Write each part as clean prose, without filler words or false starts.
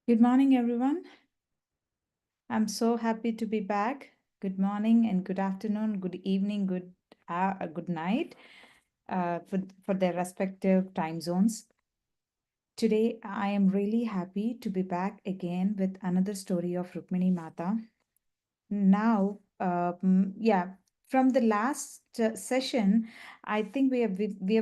Good morning, everyone. I'm so happy to be back. Good morning and good afternoon, good evening, good night for their respective time zones. Today, I am really happy to be back again with another story of Rukmini Mata. Now, yeah, from the last session, I think we have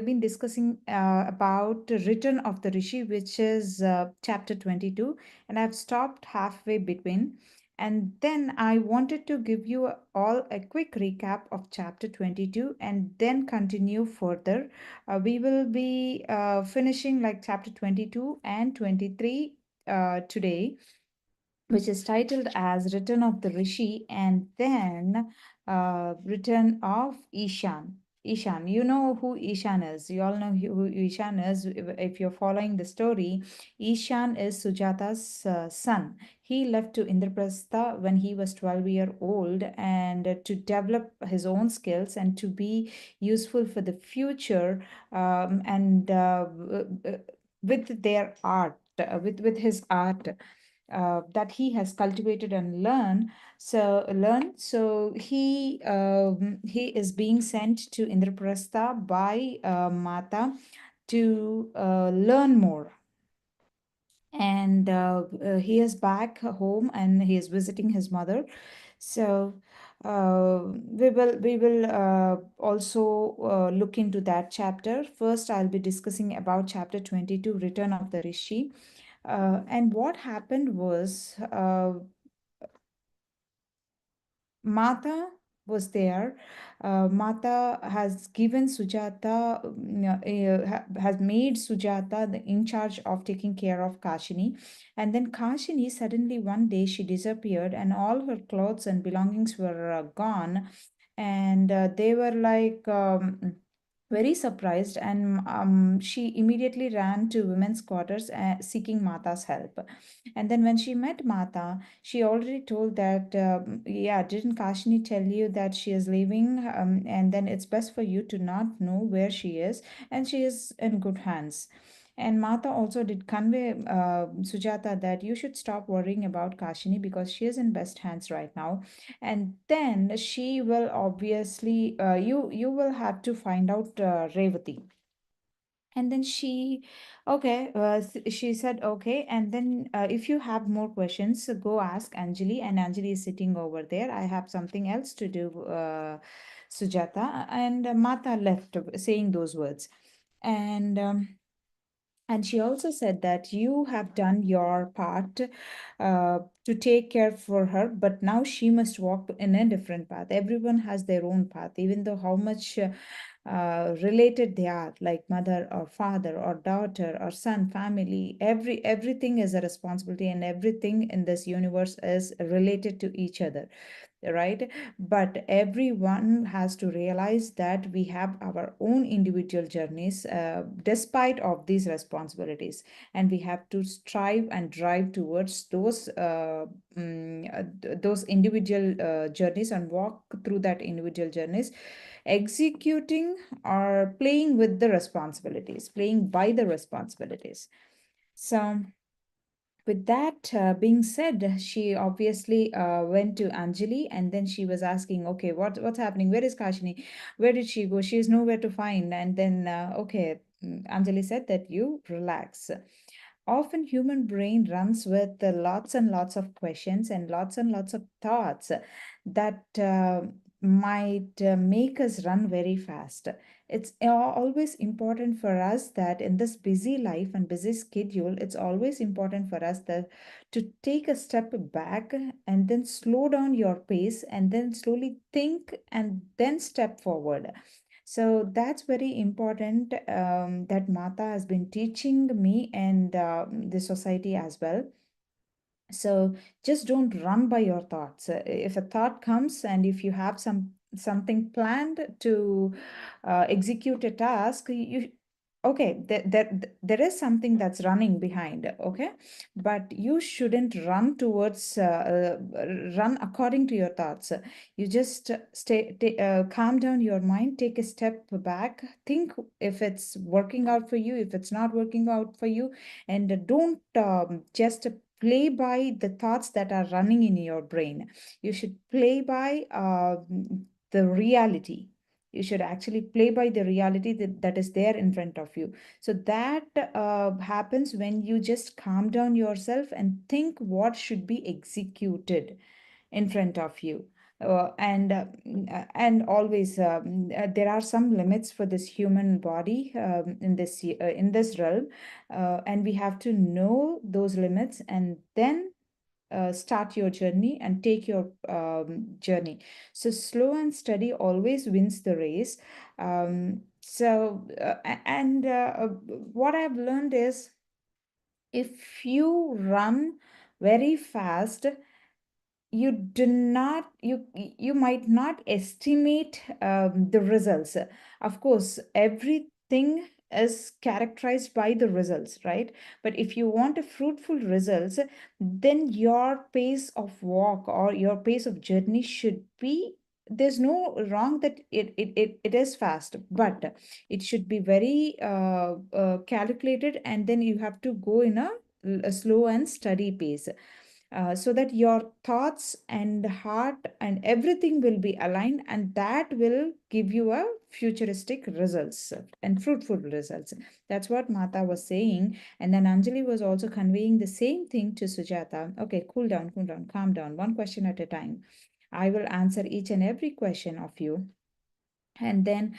been discussing about the return of the Rishi, which is chapter 22, and I've stopped halfway between. And then I wanted to give you all a quick recap of chapter 22 and then continue further. We will be finishing like chapter 22 and 23 today, which is titled as Return of the Rishi and then Return of Ishan. Ishan, you know who Ishan is. You all know who Ishan is. If you're following the story, Ishan is Sujata's son. He left to Indraprastha when he was 12 years old and to develop his own skills and to be useful for the future and with their art, with his art that he has cultivated and learned. So he is being sent to Indraprastha by Mata to learn more. And he is back home and he is visiting his mother. So we will also look into that chapter. First, I'll be discussing about chapter 22, Return of the Rishi. And what happened was Mata was there. Mata has given Sujata, has made Sujata in charge of taking care of Kashini. And then Kashini, suddenly one day she disappeared and all her clothes and belongings were gone. And they were like, very surprised, and she immediately ran to women's quarters seeking Mata's help. And then when she met Mata, she already told that, yeah, didn't Kashini tell you that she is leaving? And then it's best for you to not know where she is, and she is in good hands. And Mata also did convey Sujata that you should stop worrying about Kashini because she is in best hands right now. And then she will obviously, you will have to find out Revati. And then she said, okay. And then if you have more questions, go ask Anjali. And Anjali is sitting over there. I have something else to do, Sujata. And Mata left saying those words. And and she also said that you have done your part to take care for her, but now she must walk in a different path. Everyone has their own path, even though how much related they are, like mother or father or daughter or son, family. Everything is a responsibility, and everything in this universe is related to each other, right? But everyone has to realize that we have our own individual journeys despite of these responsibilities, and we have to strive and drive towards those individual journeys and walk through that individual journeys, executing or playing with the responsibilities, playing by the responsibilities. So with that being said, she obviously went to Anjali, and then she was asking, okay, what's happening? Where is Kashini? Where did she go? She is nowhere to find. And then, okay, Anjali said that you relax. Often human brain runs with lots and lots of questions and lots of thoughts that might make us run very fast. It's always important for us that in this busy life and busy schedule, it's always important for us that to take a step back and then slow down your pace and then slowly think and then step forward. So that's very important, that Mata has been teaching me and the society as well. So just don't run by your thoughts. If a thought comes and if you have something planned to execute a task, you okay, there is something that's running behind, okay, but you shouldn't run towards run according to your thoughts. You just calm down your mind, take a step back, think if it's working out for you, if it's not working out for you, and don't just play by the thoughts that are running in your brain. You should play by the reality. You should actually play by the reality that is there in front of you. So that happens when you just calm down yourself and think what should be executed in front of you. And always there are some limits for this human body in this realm, and we have to know those limits and then start your journey and take your journey. So slow and steady always wins the race. What I've learned is, if you run very fast, you do not you might not estimate the results. Of course, everything is characterized by the results, right? But if you want a fruitful results, then your pace of walk or your pace of journey should be, there's no wrong that it is fast, but it should be very calculated, and then you have to go in a slow and steady pace, so that your thoughts and heart and everything will be aligned, and that will give you a futuristic results and fruitful results. That's what Mata was saying. And then Anjali was also conveying the same thing to Sujata. Okay, cool down, calm down, one question at a time. I will answer each and every question of you. And then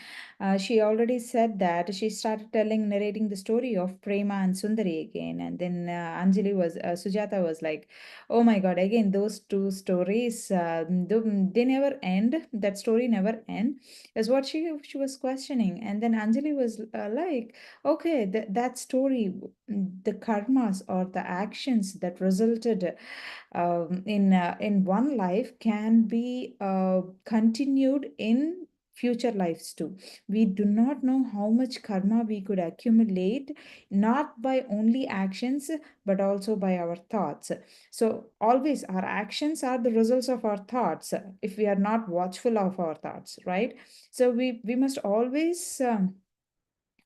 she already said that she started narrating the story of Prema and Sundari again. And then Sujata was like, oh my God, again, those two stories, they never end. That story never end, is what she was questioning. And then Anjali was like, okay, that story, the karmas or the actions that resulted in one life can be continued in future lives too. We do not know how much karma we could accumulate, not by only actions, but also by our thoughts. So, always our actions are the results of our thoughts if we are not watchful of our thoughts, right? So, we must always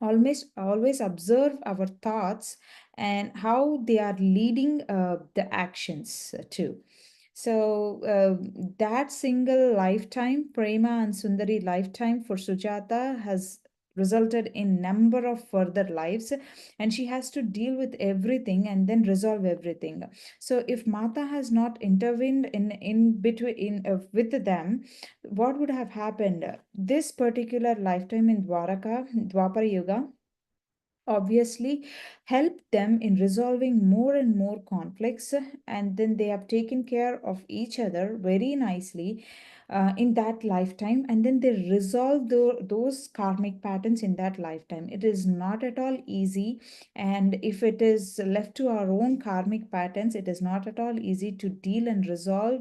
observe our thoughts and how they are leading the actions too. So that single lifetime, Prema and Sundari lifetime for Sujata, has resulted in number of further lives, and she has to deal with everything and then resolve everything. So if Mata has not intervened in between with them, what would have happened? This particular lifetime in Dwapara Yuga obviously help them in resolving more and more conflicts, and then they have taken care of each other very nicely in that lifetime, and then they resolve those karmic patterns in that lifetime. It is not at all easy, and if it is left to our own karmic patterns, it is not at all easy to deal and resolve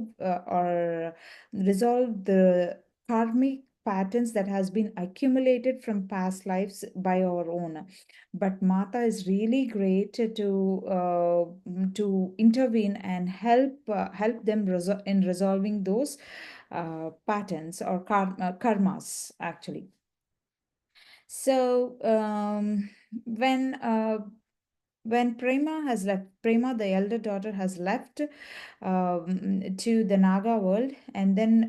the karmic patterns that has been accumulated from past lives by our own. But Mata is really great to intervene and help them in resolving those patterns or karmas actually. So when Prema, the elder daughter, has left to the Naga world, and then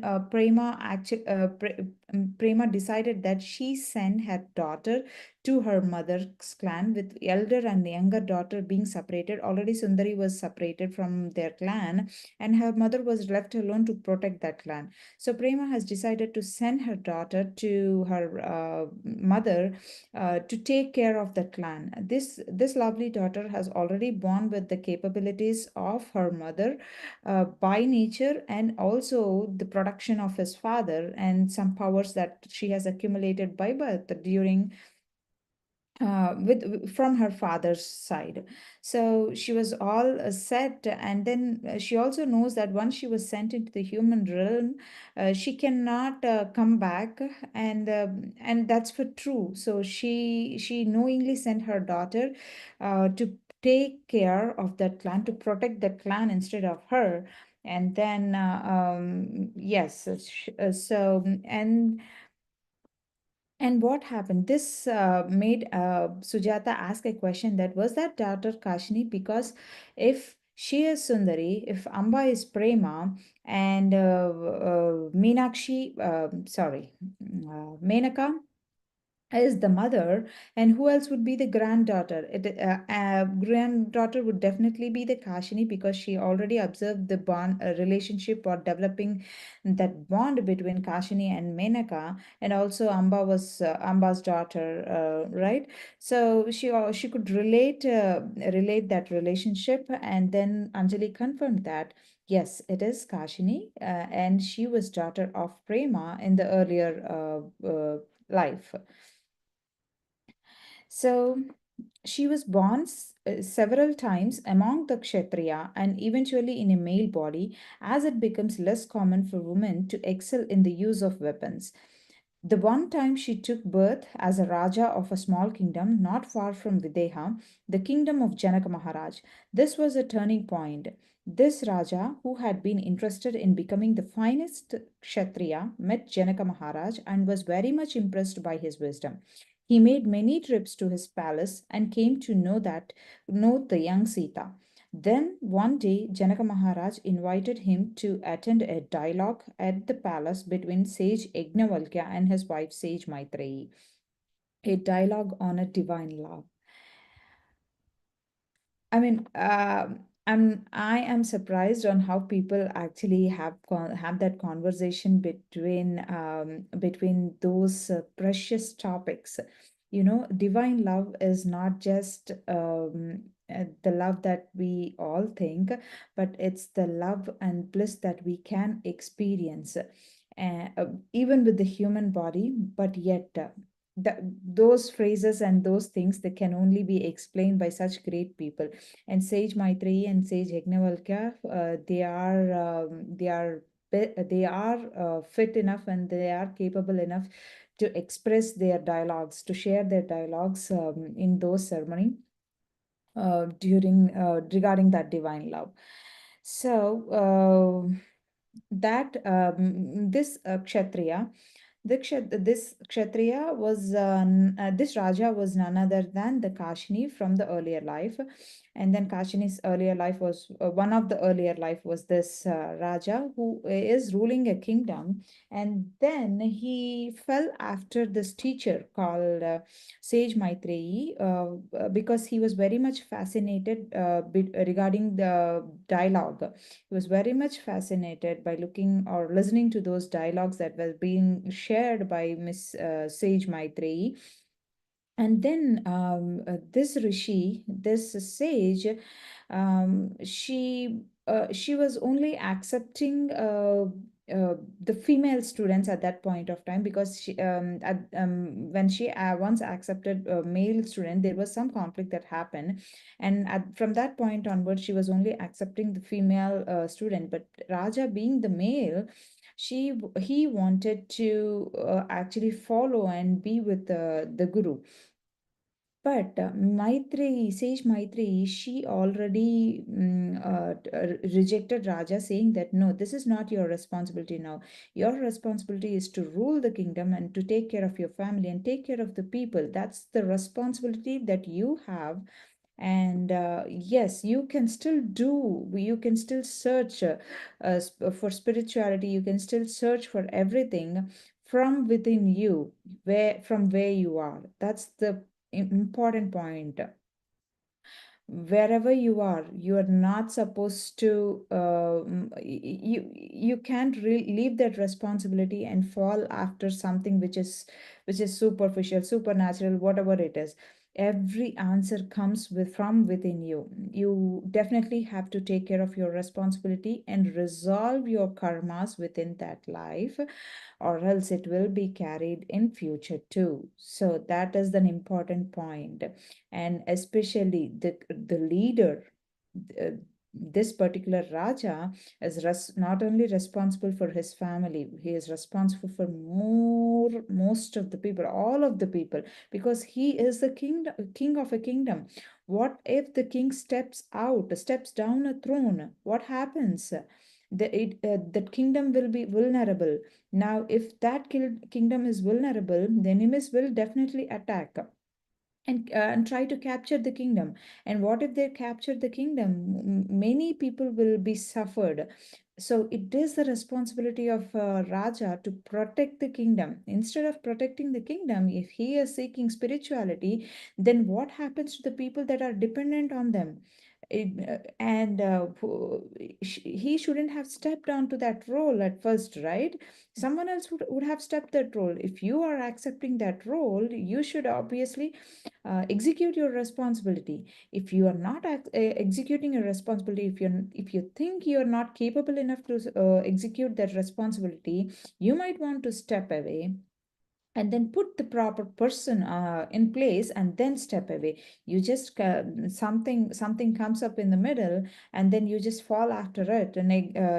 Prema decided that she sent her daughter to her mother's clan, with elder and younger daughter being separated. Already Sundari was separated from their clan, and her mother was left alone to protect that clan. So Prema has decided to send her daughter to her mother to take care of the clan. This lovely daughter has already born with the capabilities of her mother by nature, and also the production of his father, and some powers that she has accumulated by birth during from her father's side. So she was all set, and then she also knows that once she was sent into the human realm, she cannot come back, and that's for true. So she knowingly sent her daughter to take care of that clan, to protect that clan instead of her. And then yes, so and what happened? This made Sujata ask a question, that was that daughter Kashini, because if She is Sundari, if Amba is Prema, and Menaka is the mother, and who else would be the granddaughter? Granddaughter would definitely be the Kashini, because she already observed the bond relationship or developing that bond between Kashini and Menaka, and also Amba was Amba's daughter, right? So she could relate that relationship, and then Anjali confirmed that yes, it is Kashini, and she was daughter of Prema in the earlier life. So she was born several times among the Kshatriya and eventually in a male body, as it becomes less common for women to excel in the use of weapons. The one time she took birth as a Raja of a small kingdom not far from Videha, the kingdom of Janaka Maharaj. This was a turning point. This Raja, who had been interested in becoming the finest Kshatriya, met Janaka Maharaj and was very much impressed by his wisdom. He made many trips to his palace and came to know the young Sita. Then one day Janaka Maharaj invited him to attend a dialogue at the palace between sage Yajnavalkya and his wife sage Maitreyi, a dialogue on a divine love. I mean, I am surprised on how people actually have that conversation between those precious topics. You know, divine love is not just the love that we all think, but it's the love and bliss that we can experience, even with the human body. But yet, those phrases and those things that can only be explained by such great people. And Sage Maitreyi and Sage Yajnavalkya, they are fit enough and they are capable enough to express their dialogues, to share their dialogues in those ceremony during regarding that divine love. So that this Kshatriya this Kshatriya was this Raja was none other than the Kashini from the earlier life, and then Kashini's earlier life was one of the earlier life was this Raja who is ruling a kingdom, and then he fell after this teacher called Sage Maitreyi because he was very much fascinated regarding the dialogue. He was very much fascinated by looking or listening to those dialogues that were being shared by Miss Sage Maitreyi. And then this rishi, this sage, she was only accepting the female students at that point of time, because when she once accepted a male student, there was some conflict that happened, and from that point onward, she was only accepting the female student. But Raja, being the male, he wanted to actually follow and be with the guru. But Sage Maitreyi, she already rejected Raja, saying that no, this is not your responsibility now. Your responsibility is to rule the kingdom and to take care of your family and take care of the people. That's the responsibility that you have. And yes, you can still search for spirituality, you can still search for everything from within you, from where you are. That's the important point. Wherever you are not supposed to you can't leave that responsibility and fall after something which is superficial, supernatural, whatever it is. Every answer comes from within you. You definitely have to take care of your responsibility and resolve your karmas within that life, or else it will be carried in future too. So that is an important point. And especially the leader, uh, this particular Raja is not only responsible for his family, he is responsible for most of the people, all of the people, because he is the king of a kingdom. What if the king steps down a throne? What happens? That kingdom will be vulnerable. Now, if that kingdom is vulnerable, the enemies will definitely attack. and try to capture the kingdom. And what if they capture the kingdom? Many people will be suffered. So it is the responsibility of Raja to protect the kingdom. Instead of protecting the kingdom, if he is seeking spirituality, then what happens to the people that are dependent on them? He shouldn't have stepped onto that role at first, right? Someone else would have stepped that role. If you are accepting that role, you should obviously execute your responsibility. If you are not executing your responsibility, if you think you are not capable enough to execute that responsibility, you might want to step away and then put the proper person in place and then step away. You just something comes up in the middle, and then you just fall after it, and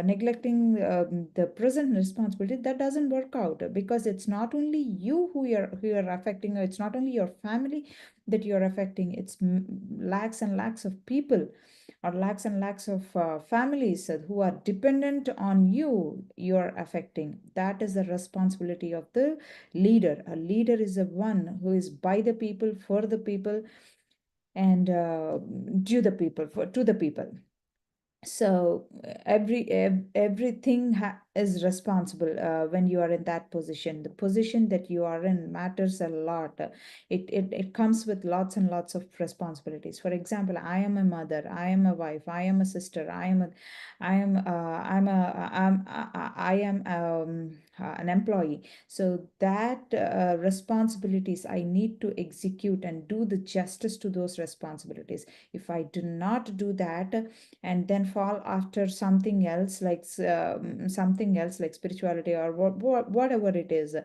neglecting the present responsibility. That doesn't work out, because it's not only you who you're affecting, or it's not only your family that you're affecting. It's lakhs and lakhs of people, or lakhs and lakhs of families who are dependent on you, you're affecting. That is the responsibility of the leader. A leader is the one who is by the people, for the people, and to the people. So everything is responsible when you are in that position. The position that you are in matters a lot. It comes with lots and lots of responsibilities. For example, I am a mother, I am a wife, I am a sister, I am an employee. So that responsibilities I need to execute and do the justice to those responsibilities. If I do not do that, and then fall after something else like spirituality, or whatever it is,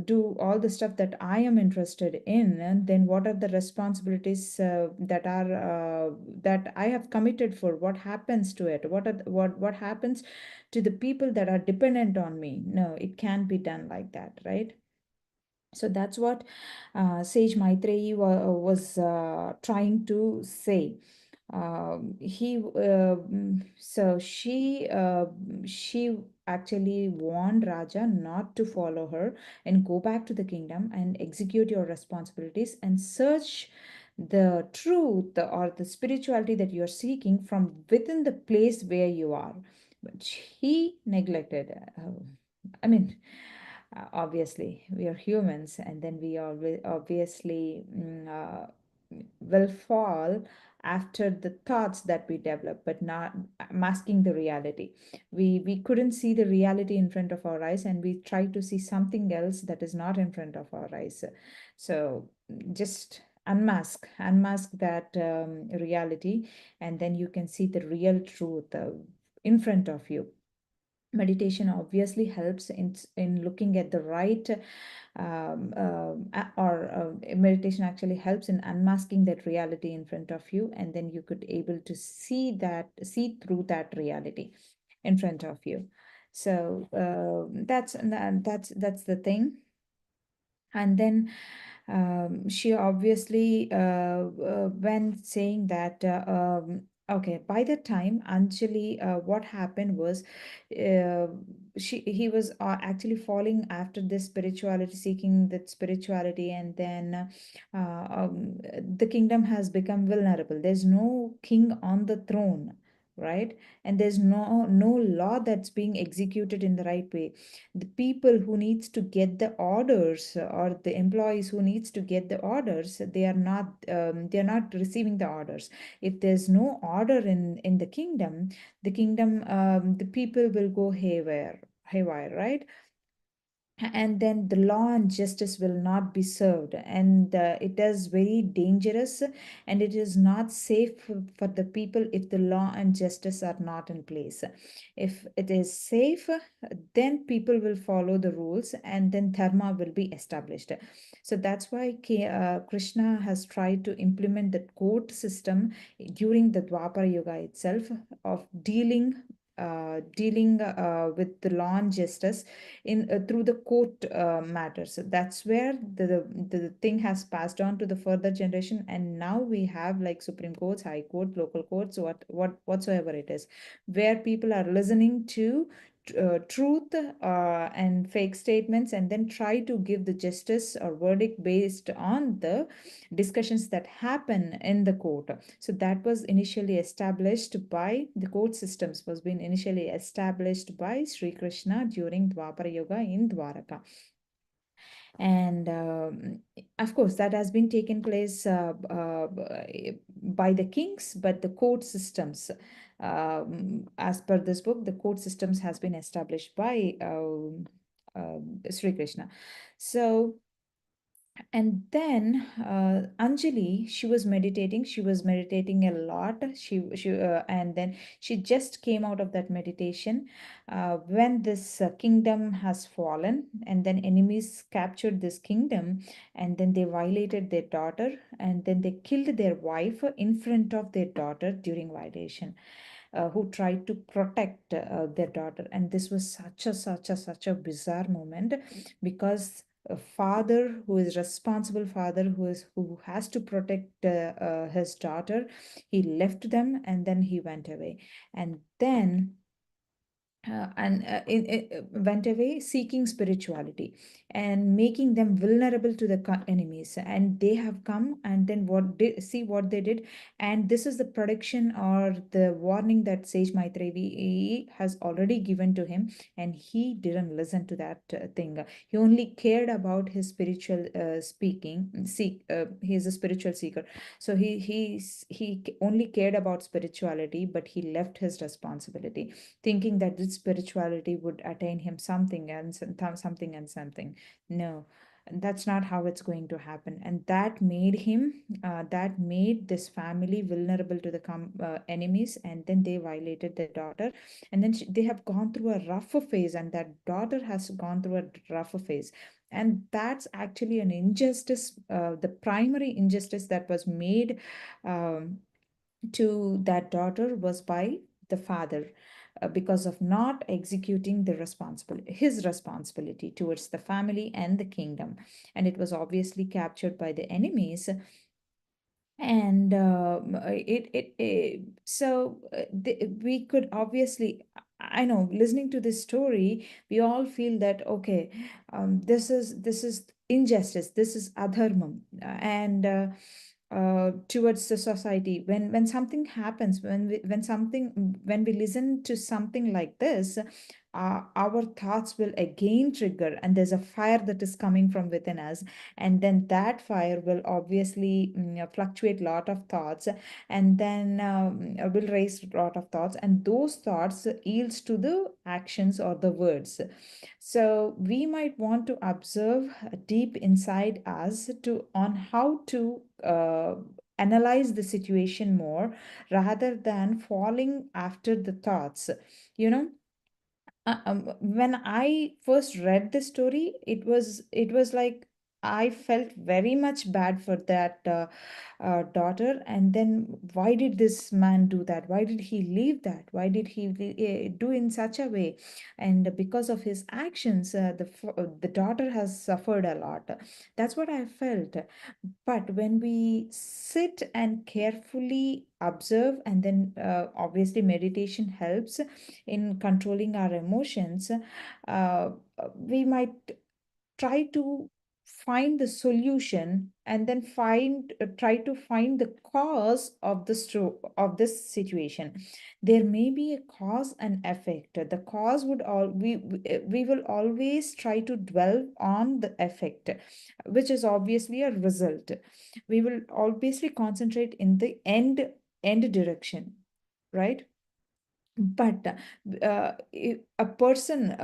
do all the stuff that I am interested in, and then what are the responsibilities that I have committed for? What happens to it? What happens to the people that are dependent on me? No, it can't be done like that, right? So that's what Sage Maitreyi was trying to say. So she actually warned Raja not to follow her and go back to the kingdom and execute your responsibilities and search the truth or the spirituality that you're seeking from within the place where you are. But he neglected. I mean, obviously, we are humans, and then we obviously will fall after the thoughts that we develop, but not masking the reality. We couldn't see the reality in front of our eyes, and we try to see something else that is not in front of our eyes. So just unmask that reality, and then you can see the real truth in front of you. Meditation obviously helps in looking at the right meditation actually helps in unmasking that reality in front of you, and then you could able to see through that reality in front of you. So that's the thing. And then she obviously when saying that okay, by the time Anjali, what happened was uh, he was actually falling after this spirituality, seeking that spirituality, and then the kingdom has become vulnerable. There's no king on the throne, right? And there's no law that's being executed in the right way. The people who needs to get the orders, or the employees who needs to get the orders, they are not receiving the orders. If there's no order in the kingdom, the people will go haywire, right? And then the law and justice will not be served, and it is very dangerous, and it is not safe for the people if the law and justice are not in place. If it is safe, then people will follow the rules, and then dharma will be established. So that's why Krishna has tried to implement the court system during the Dwapara Yuga itself, of dealing with the law and justice in through the court matters. So that's where the thing has passed on to the further generation, and now we have like Supreme Courts, High Court, local courts, whatsoever it is, where people are listening to truth and fake statements, and then try to give the justice or verdict based on the discussions that happen in the court. So that was initially established by the court systems, was being initially established by Sri Krishna during Dwapara Yuga in Dwaraka. And of course, that has been taken place by the kings, but the court systems, as per this book, the court systems has been established by Sri Krishna. So, and then Anjali, she was meditating. She was meditating a lot. And then she just came out of that meditation when this kingdom has fallen, and then enemies captured this kingdom, and then they violated their daughter, and then they killed their wife in front of their daughter during violation. Who tried to protect their daughter, and this was such a bizarre moment, because a father who is responsible father who has to protect his daughter, he left them and then he went away, and then went away seeking spirituality and making them vulnerable to the enemies, and they have come, and then see what they did. And this is the prediction or the warning that Sage Maitreyi has already given to him, and he didn't listen to that thing. He only cared about his spiritual he is a spiritual seeker, so he only cared about spirituality, but he left his responsibility, thinking that this spirituality would attain him something and something and something. No, that's not how it's going to happen. And that made that made this family vulnerable to the enemies, and then they violated their daughter. And then they have gone through a rougher phase, and that daughter has gone through a rougher phase. And that's actually an injustice, the primary injustice that was made um, to that daughter was by the father, because of not executing his responsibility towards the family and the kingdom, and it was obviously captured by the enemies. And we could obviously, I know, listening to this story, we all feel that okay, this is injustice, this is adharmam, and towards the society. When something happens, when we listen to something like this, our thoughts will again trigger, and there's a fire that is coming from within us, and then that fire will obviously fluctuate a lot of thoughts, and then will raise a lot of thoughts, and those thoughts yields to the actions or the words. So we might want to observe deep inside us to on how to analyze the situation more, rather than falling after the thoughts. You know, when I first read the story, it was like I felt very much bad for that daughter. And then why did this man do that? Why did he leave that? Why did he do in such a way? And because of his actions, the daughter has suffered a lot. That's what I felt. But when we sit and carefully observe, and then obviously meditation helps in controlling our emotions, we might try to find the solution, and then try to find the cause of of this situation. There may be a cause and effect. The cause would all we will always try to dwell on the effect, which is obviously a result. We will obviously concentrate in the end direction, right? But a person,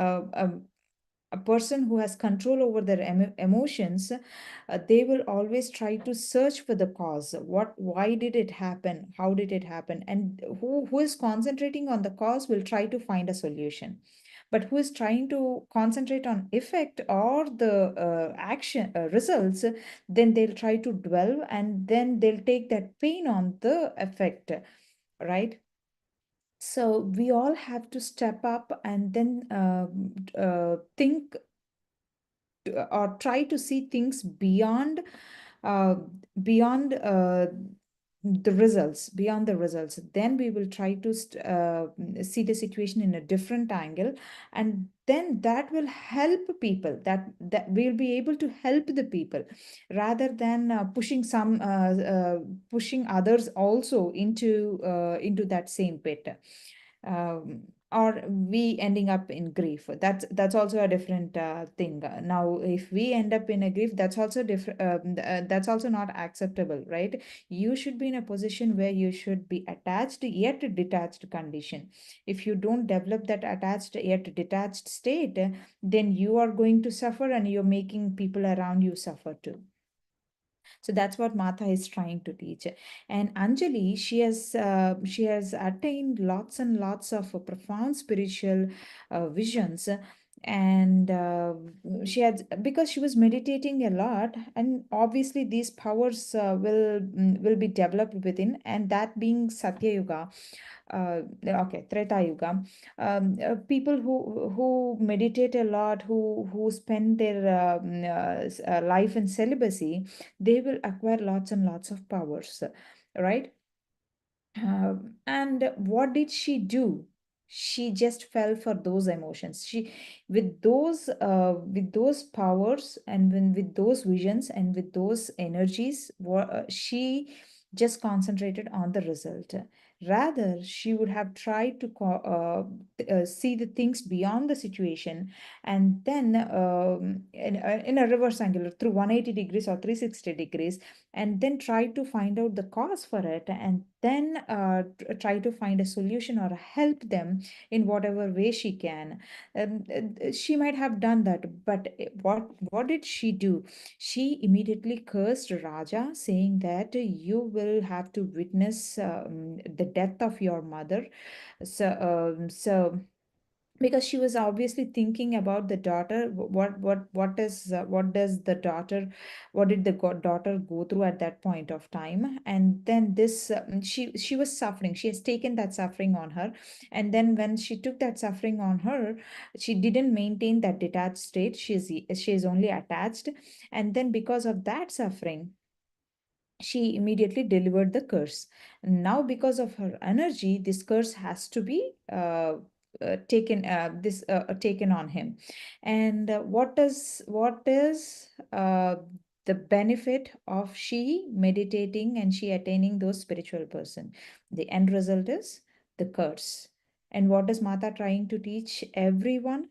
a person who has control over their emotions, they will always try to search for the cause. Why did it happen? How did it happen? And who is concentrating on the cause will try to find a solution. But who is trying to concentrate on effect or the action results, then they'll try to dwell, and then they'll take that pain on the effect, right? So we all have to step up, and then think or try to see things beyond uh, beyond the results, beyond the results, then we will try to see the situation in a different angle, and then that will help people, that we'll be able to help the people, rather than pushing others also into that same pit, um, or we ending up in grief. That's also a different thing. Now if we end up in a grief, that's also different. That's also not acceptable, right? You should be in a position where you should be attached yet detached condition. If you don't develop that attached yet detached state, then you are going to suffer, and you're making people around you suffer too. So that's what Mata is trying to teach. And Anjali, she has attained lots and lots of profound spiritual visions. And she had, because she was meditating a lot, and obviously these powers will be developed within, and that being Satya Yuga, okay, Treta Yuga, people who meditate a lot, who spend their life in celibacy, they will acquire lots and lots of powers, right? And what did she do? She just fell for those emotions. She, with those powers, and with those visions, and with those energies, she just concentrated on the result. Rather, she would have tried to see the things beyond the situation, and then in a reverse angle, through 180 degrees or 360 degrees, and then try to find out the cause for it, and then try to find a solution or help them in whatever way she can. She might have done that, but what did she do? She immediately cursed Raja, saying that you will have to witness the death of your mother. So because she was obviously thinking about the daughter. What does the daughter, what did the daughter go through at that point of time? And then this, she was suffering, she has taken that suffering on her, and then when she took that suffering on her, she didn't maintain that detached state. She is only attached, and then because of that suffering, she immediately delivered the curse. Now, because of her energy, this curse has to be taken on him. And what is the benefit of she meditating and she attaining those spiritual person? The end result is the curse. And what is Mata trying to teach everyone?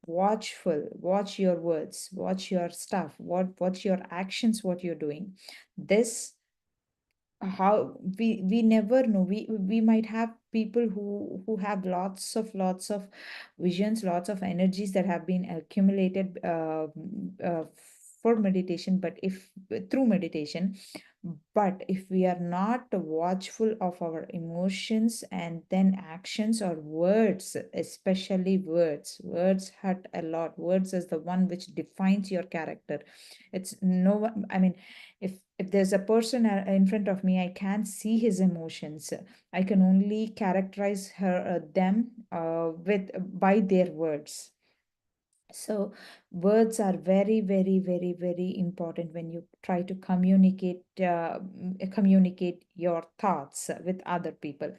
Watchful, watch your words, watch your stuff, watch your actions, what you're doing. This, how we never know, we might have people who have lots of visions, lots of energies that have been accumulated uh, for meditation, but if through meditation. But if we are not watchful of our emotions and then actions or words, especially words hurt a lot. Words is the one which defines your character. It's no one, I mean, if there's a person in front of me, I can't see his emotions. I can only characterize them with by their words. So words are very, very, very, very important when you try to communicate your thoughts with other people.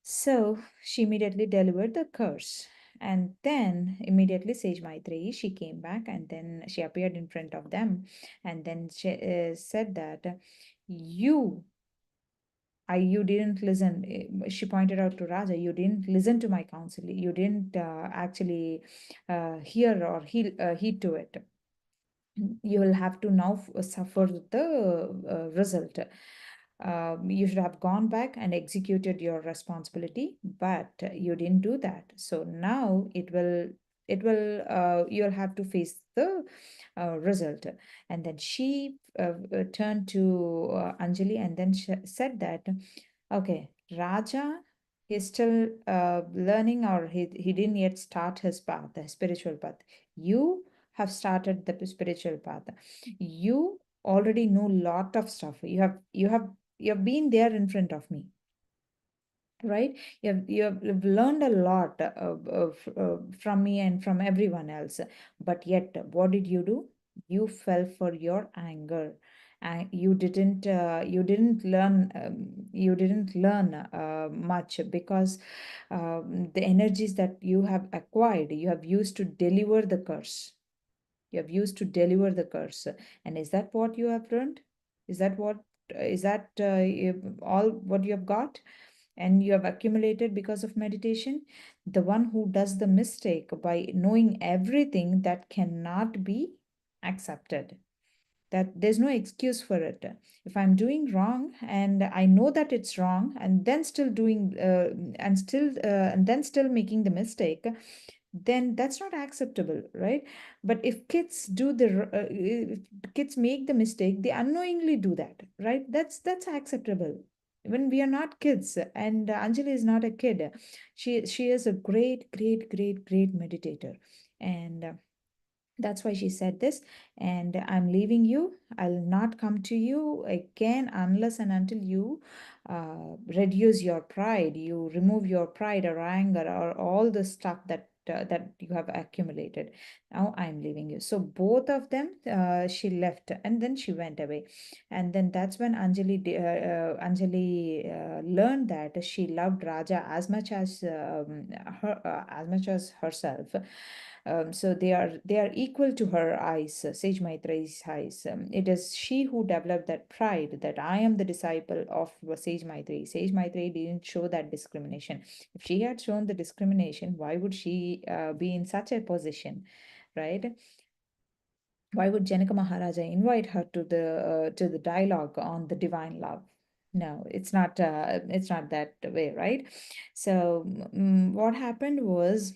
So she immediately delivered the curse. And then immediately Sage Maitreyi, she came back, and then she appeared in front of them. And then she said that you you didn't listen. She pointed out to Raja, you didn't listen to my counsel. You didn't actually hear or heed to it. You will have to now suffer the result. You should have gone back and executed your responsibility, but you didn't do that. So now you'll have to face the result. And then she turned to Anjali, and then said that, okay, Raja is still learning, or he didn't yet start his path, the spiritual path. You have started the spiritual path. You already know lot of stuff. You have been there in front of me, right? You've learned a lot from me and from everyone else. But yet, what did you do? You fell for your anger. You didn't learn much, because the energies that you have acquired, you have used to deliver the curse. You have used to deliver the curse. And is that what you have learned? Is that what is that all what you have got and you have accumulated because of meditation? The one who does the mistake by knowing everything, that cannot be accepted, that there's no excuse for it. If I'm doing wrong and I know that it's wrong, and then still doing and then still making the mistake, then that's not acceptable, right? But if kids if kids make the mistake, they unknowingly do that, right? That's acceptable. When we are not kids, and Anjali is not a kid, she is a great meditator, and that's why she said this. And I'm leaving you. I'll not come to you again unless and until you reduce your pride, you remove your pride or anger or all the stuff that you have accumulated. Now I'm leaving you. So both of them, she left and then she went away. And then that's when Anjali learned that she loved Raja as much as as much as herself. So they are equal to her eyes, Sage Maitrai's eyes. It is she who developed that pride, that I am the disciple of Sage Maitri. Sage Maitri didn't show that discrimination. If she had shown the discrimination, why would she be in such a position, right? Why would Janaka Maharaja invite her to the dialogue on the divine love? No, it's not that way, right? So what happened was,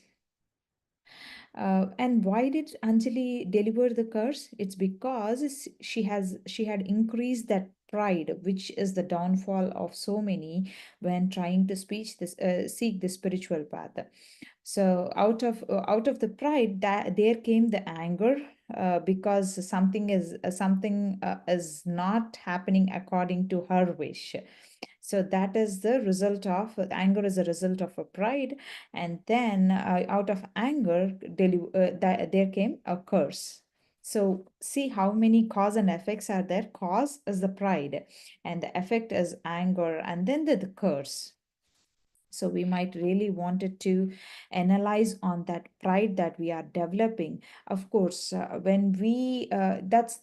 and why did Anjali deliver the curse? It's because she had increased that pride, which is the downfall of so many when trying to seek the spiritual path. So out of the pride, that there came the anger, because something is not happening according to her wish. So that is the result of anger, is a result of a pride. And then out of anger, there came a curse. So see how many cause and effects are there. Cause is the pride, and the effect is anger, and then the curse. So we might really wanted to analyze on that pride that we are developing. Of course, when we that's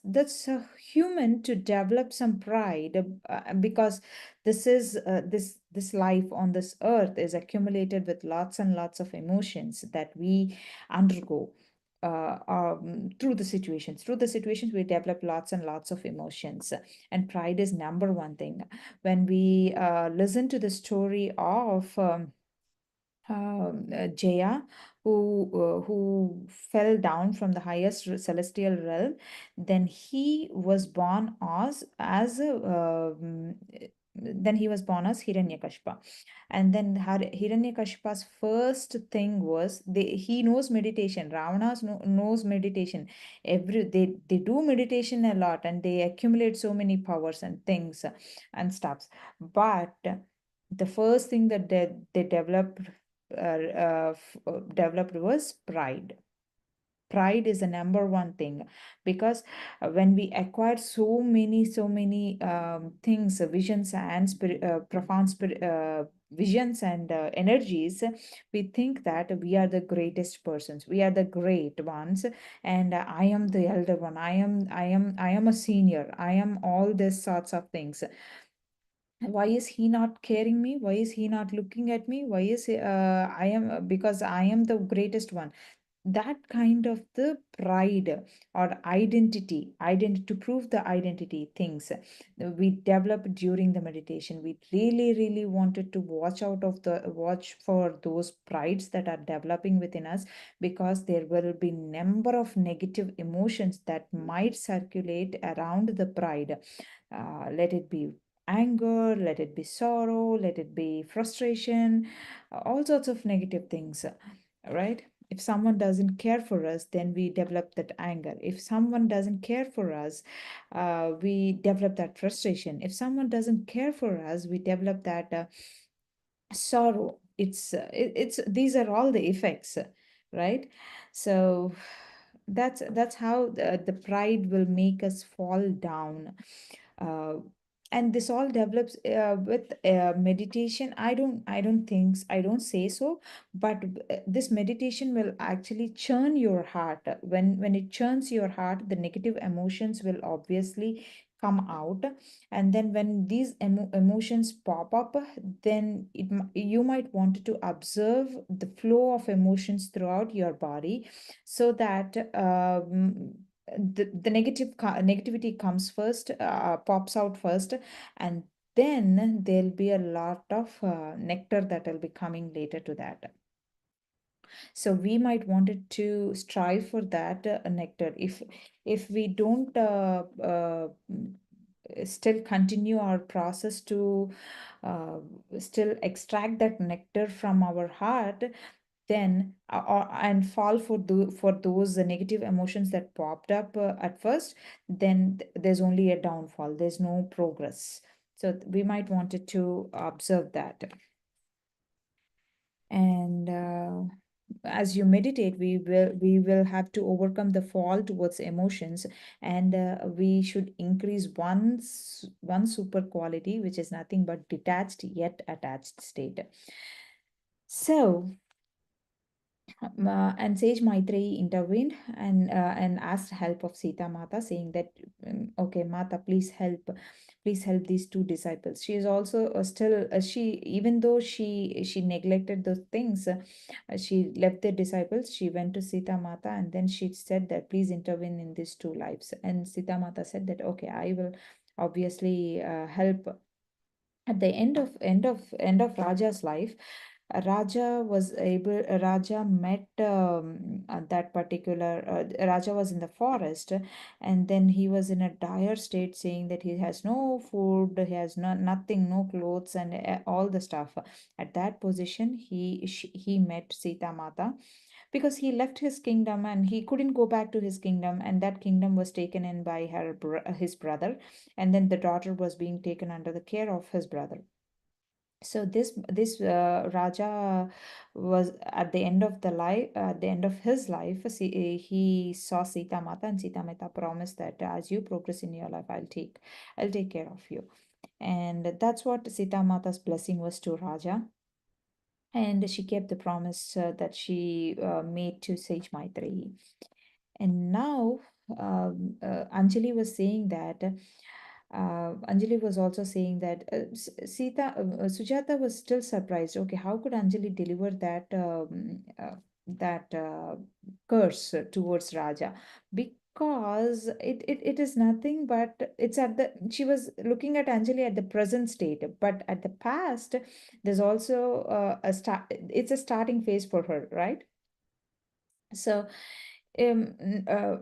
human to develop some pride, because this life on this earth is accumulated with lots and lots of emotions that we undergo through the situations we develop lots and lots of emotions, and pride is number one thing. When we listen to the story of Jaya, who fell down from the highest celestial realm, then he was born as a, then he was born as Hiranyakashipa. And then Hiranyakashipa's first thing was, he knows meditation. Ravana knows meditation. They do meditation a lot, and they accumulate so many powers and things and stuffs. But the first thing that they developed was pride. Pride is the number one thing, because when we acquire so many things, visions and profound visions and energies, we think that we are the greatest persons, we are the great ones, and I am the elder one, I am a senior, I am all these sorts of things. Why is he not caring me? Why is he not looking at me? Why is I am, because I am the greatest one. That kind of the pride or identity to prove the identity things we developed during the meditation. We really wanted to watch for those prides that are developing within us, because there will be number of negative emotions that might circulate around the pride. Let it be anger, let it be sorrow, let it be frustration, all sorts of negative things, right? If someone doesn't care for us, then we develop that anger. If someone doesn't care for us, we develop that frustration. If someone doesn't care for us, we develop that sorrow. It's these are all the effects, right? So that's how the pride will make us fall down. uh, and this all develops with meditation. I don't say so, but this meditation will actually churn your heart. When it churns your heart, the negative emotions will obviously come out. And then when these emotions pop up, then you might want to observe the flow of emotions throughout your body, so that the negativity comes first, pops out first, and then there'll be a lot of nectar that will be coming later to that. So we might wanted to strive for that nectar. If we don't still continue our process to uh, still extract that nectar from our heart, then and fall for those negative emotions that popped up at first, then there's only a downfall, there's no progress. So we might wanted to observe that. And as you meditate, we will have to overcome the fall towards emotions, and we should increase one super quality, which is nothing but detached yet attached state. So and Sage Maitreyi intervened and asked help of Sita Mata, saying that, okay, Mata, please help these two disciples. She is also still she even though she neglected those things, she left the disciples. She went to Sita Mata, and then she said that, please intervene in these two lives. And Sita Mata said that, okay, I will obviously help. At the end of Raja's life, Raja met that particular Raja was in the forest, and then he was in a dire state, saying that he has no food, he has nothing, no clothes, and all the stuff. At that position, he met Sita Mata, because he left his kingdom and he couldn't go back to his kingdom, and that kingdom was taken in by his brother, and then the daughter was being taken under the care of his brother. So this Raja was at the end of at the end of his life. He saw Sita Mata, and Sita Mata promised that, as you progress in your life, I'll take care of you. And that's what Sita Mata's blessing was to Raja, and she kept the promise that she made to Sage Maitreyi. And now Anjali was saying that, Anjali was also saying that Sujata was still surprised. Okay, how could Anjali deliver that curse towards Raja? Because it is nothing but it's at the she was looking at Anjali at the present state, but at the past, there's also a start. It's a starting phase for her, right? So um, n- uh,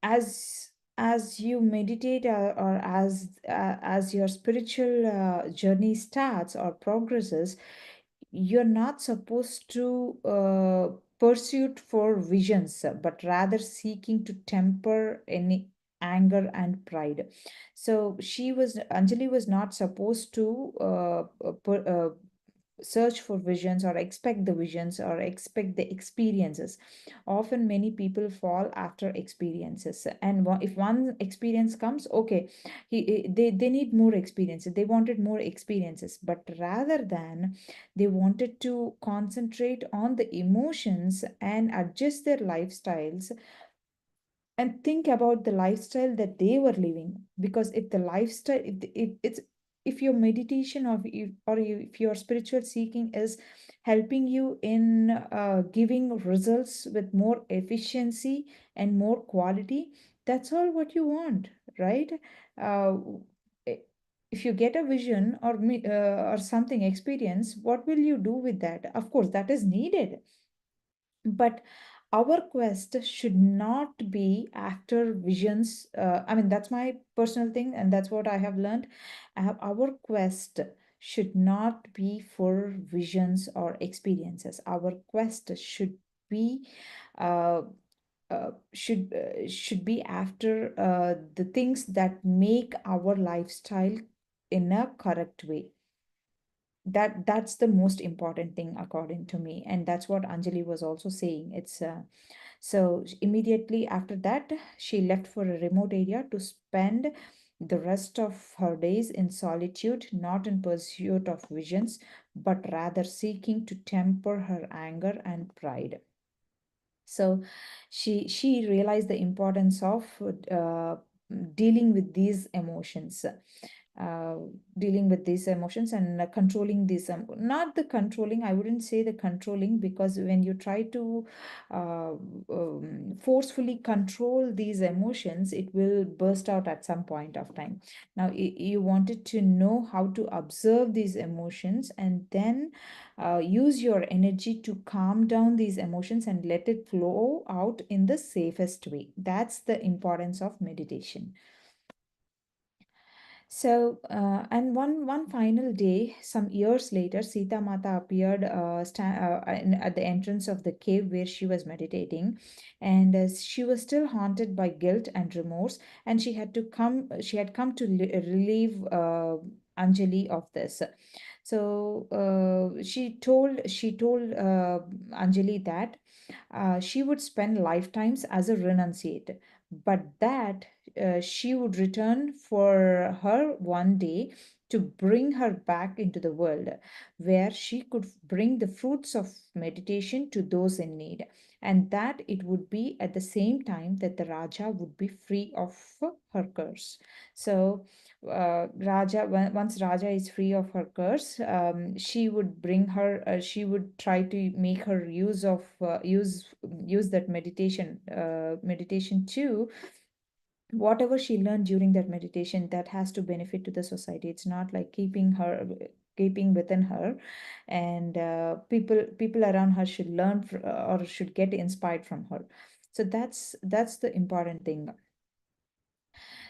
as you meditate, or as your spiritual journey starts or progresses, you're not supposed to pursue for visions, but rather seeking to temper any anger and pride. So Anjali was not supposed to search for visions, or expect the visions, or expect the experiences. Often many people fall after experiences, and if one experience comes, okay, they need more experiences, they wanted more experiences, but rather than, they wanted to concentrate on the emotions and adjust their lifestyles, and think about the lifestyle that they were living. Because if the lifestyle if it's if your meditation, if your spiritual seeking is helping you in giving results with more efficiency and more quality, that's all what you want, right? uh, i- if you get a vision, or something experience, what will you do with that? Of course, that is needed, but our quest should not be after visions. I mean, that's my personal thing, and that's what I have learned. Our quest should not be for visions or experiences. Our quest should be uh, should be after the things that make our lifestyle in a correct way. that's the most important thing according to me, and that's what Anjali was also saying. It's so immediately after that, she left for a remote area to spend the rest of her days in solitude, not in pursuit of visions, but rather seeking to temper her anger and pride. So she realized the importance of uh, dealing with these emotions, uh, dealing with these emotions and controlling these, not the controlling, I wouldn't say the controlling, because when you try to uh, forcefully control these emotions, it will burst out at some point of time. Now you wanted to know how to observe these emotions, and then use your energy to calm down these emotions and let it flow out in the safest way. That's the importance of meditation. So, and one final day, some years later, Sita Mata appeared at the entrance of the cave where she was meditating, and she was still haunted by guilt and remorse, and she had come to relieve Anjali of this. So she told Anjali that she would spend lifetimes as a renunciate, but that she would return for her one day to bring her back into the world where she could bring the fruits of meditation to those in need, and that it would be at the same time that the Raja would be free of her curse. So once Raja is free of her curse, she would bring her, she would try to make her use that meditation too. Whatever she learned during that meditation, that has to benefit to the society. It's not like keeping within her, and people around her should learn or should get inspired from her. So that's the important thing.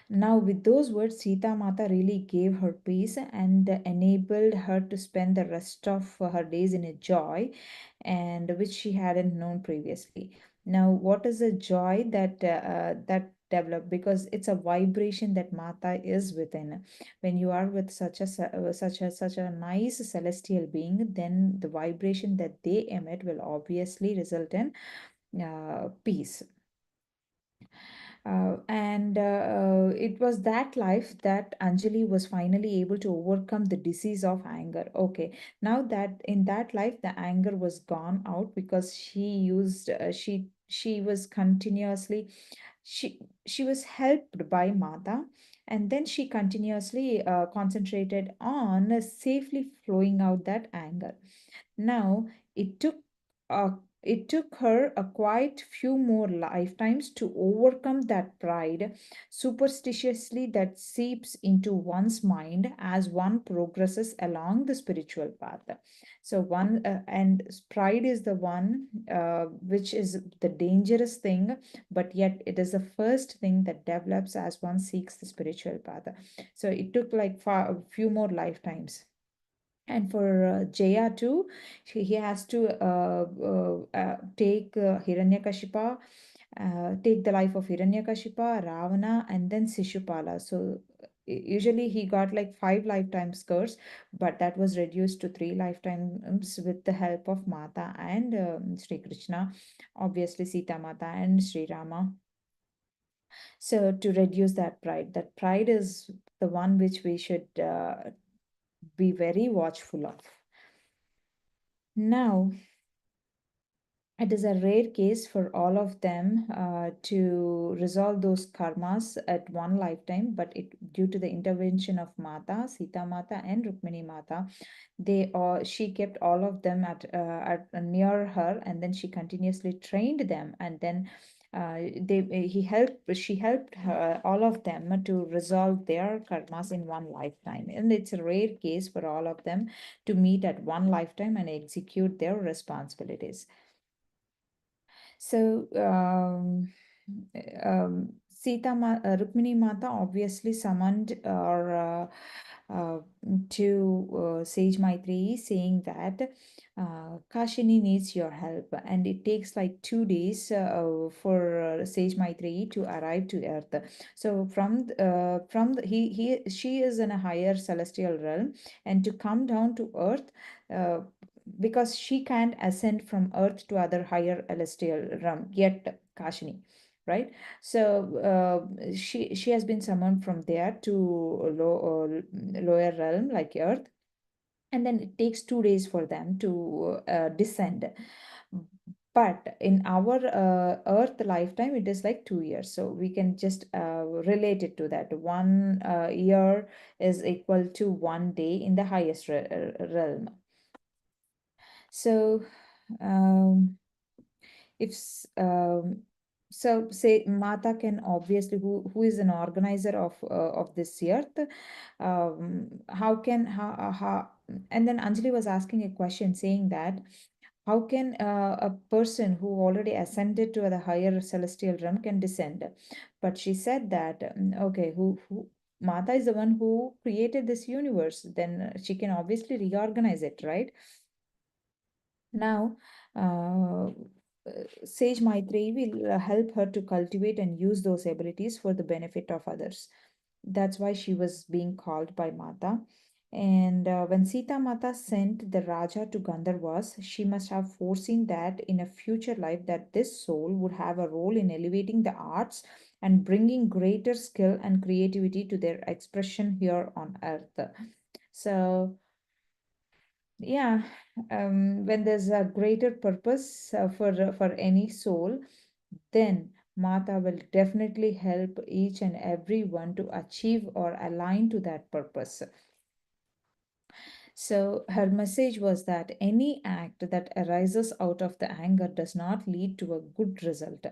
Now, with those words, Sita Mata really gave her peace and enabled her to spend the rest of her days in a joy, and which she hadn't known previously. Now, what is a joy that developed? Because it's a vibration that Mata is within. When you are with such a nice celestial being, then the vibration that they emit will obviously result in peace. And it was that life that Anjali was finally able to overcome the disease of anger. Okay, now that in that life the anger was gone out because she was continuously she was helped by Mata, and then she continuously concentrated on safely flowing out that anger. Now, it took uh, it took her a quite few more lifetimes to overcome that pride superstitiously that seeps into one's mind as one progresses along the spiritual path. So one and pride is the one which is the dangerous thing, but yet it is the first thing that develops as one seeks the spiritual path. So it took like a few more lifetimes. And for Jaya too, he has to take take the life of Hiranyakashipa, Ravana, and then Sishupala. So usually he got like 5 lifetimes curse, but that was reduced to 3 lifetimes with the help of Mata and Sri Krishna, obviously Sita Mata and Sri Rama. So to reduce that pride is the one which we should be very watchful of. Now, it is a rare case for all of them to resolve those karmas at one lifetime, but due to the intervention of Mata, Sita Mata, and Rukmini Mata, she kept all of them at near her, and then she continuously trained them, and then she helped all of them to resolve their karmas in one lifetime, and it's a rare case for all of them to meet at one lifetime and execute their responsibilities. So, Rukmini Mata obviously summoned or uh, to Sage Maitreyi, saying that Kashini needs your help, and it takes like 2 days for Sage Maitreyi to arrive to Earth. So she is in a higher celestial realm, and to come down to Earth. Because she can't ascend from Earth to other higher celestial realm yet, Kashini, right? So she has been summoned from there to lower realm like Earth, and then it takes 2 days for them to descend. But in our Earth lifetime, it is like 2 years. So we can just relate it to that. 1 year is equal to 1 day in the highest realm. So, um, if so say Mata can obviously, who is an organizer of this earth, how can how and then Anjali was asking a question saying that how can a person who already ascended to the higher celestial realm can descend? But she said that okay, who Mata is the one who created this universe, then she can obviously reorganize it, right? Now, uh, Sage Maitreyi will help her to cultivate and use those abilities for the benefit of others. That's why she was being called by Mata. And when Sita Mata sent the Raja to Gandharvas, she must have foreseen that in a future life that this soul would have a role in elevating the arts and bringing greater skill and creativity to their expression here on earth. So yeah, when there's a greater purpose for any soul, then Mata will definitely help each and every one to achieve or align to that purpose. So her message was that any act that arises out of the anger does not lead to a good result.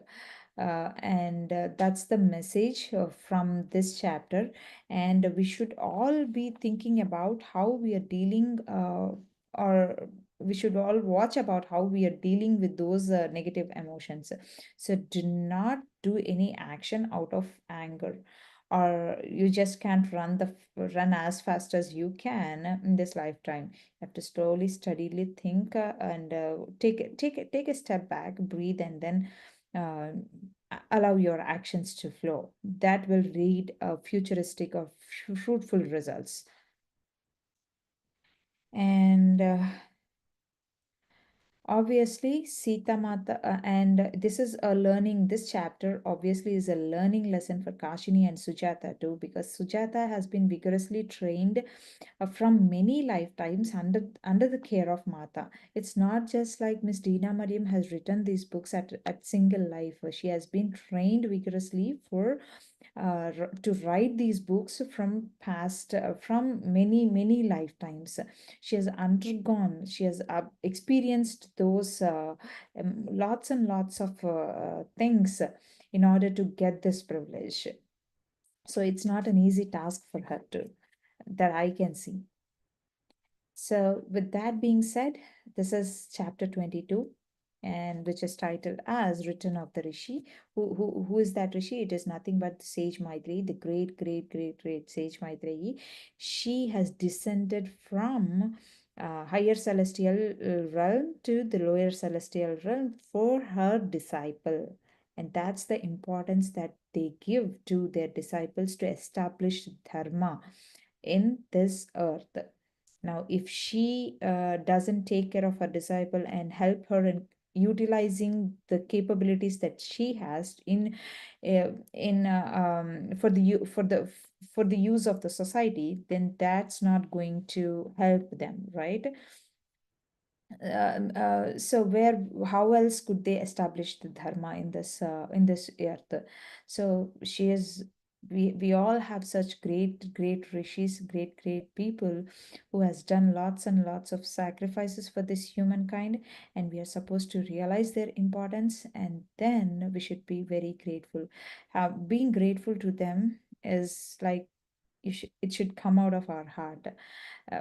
And that's the message from this chapter. And we should all be thinking about how we are dealing, or we should all watch about how we are dealing with those negative emotions. So do not do any action out of anger, or you just can't run as fast as you can in this lifetime. You have to slowly, steadily think, and take a step back, breathe, and then uh, allow your actions to flow. That will lead a futuristic or fruitful results. And obviously, Sita Mata, and this is a learning, this chapter obviously is a learning lesson for Kashini and Sujata too, because Sujata has been vigorously trained from many lifetimes under the care of Mata. It's not just like Miss Dena Merriam has written these books at single life. She has been trained vigorously for to write these books from past, from many lifetimes. She has undergone, she has experienced those lots and lots of things in order to get this privilege. So it's not an easy task for her to, that I can see. So, with that being said, this is chapter 22, and which is titled as Return of the Rishi. Who is that Rishi? It is nothing but Sage Maitreyi, the great Sage Maitreyi. She has descended from higher celestial realm to the lower celestial realm for her disciple. And that's the importance that they give to their disciples to establish dharma in this earth. Now, if she doesn't take care of her disciple and help her in utilizing the capabilities that she has for the use of the society, then that's not going to help them, right? So where, how else could they establish the dharma in this earth? So she is, we all have such great rishis, great people who has done lots and lots of sacrifices for this humankind, and we are supposed to realize their importance, and then we should be very grateful. Being grateful to them is like, it should come out of our heart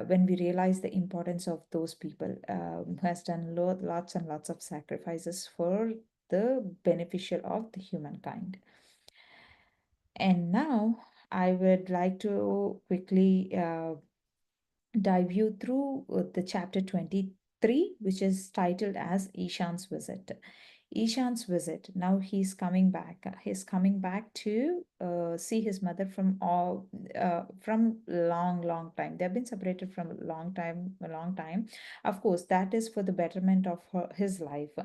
when we realize the importance of those people who has done lots and lots of sacrifices for the beneficial of the humankind. And now I would like to quickly dive you through the chapter 23, which is titled as Ishan's Visit. Ishan's visit. Now he's coming back. He's coming back to see his mother from long time. They've been separated from a long time. Of course, that is for the betterment of his life.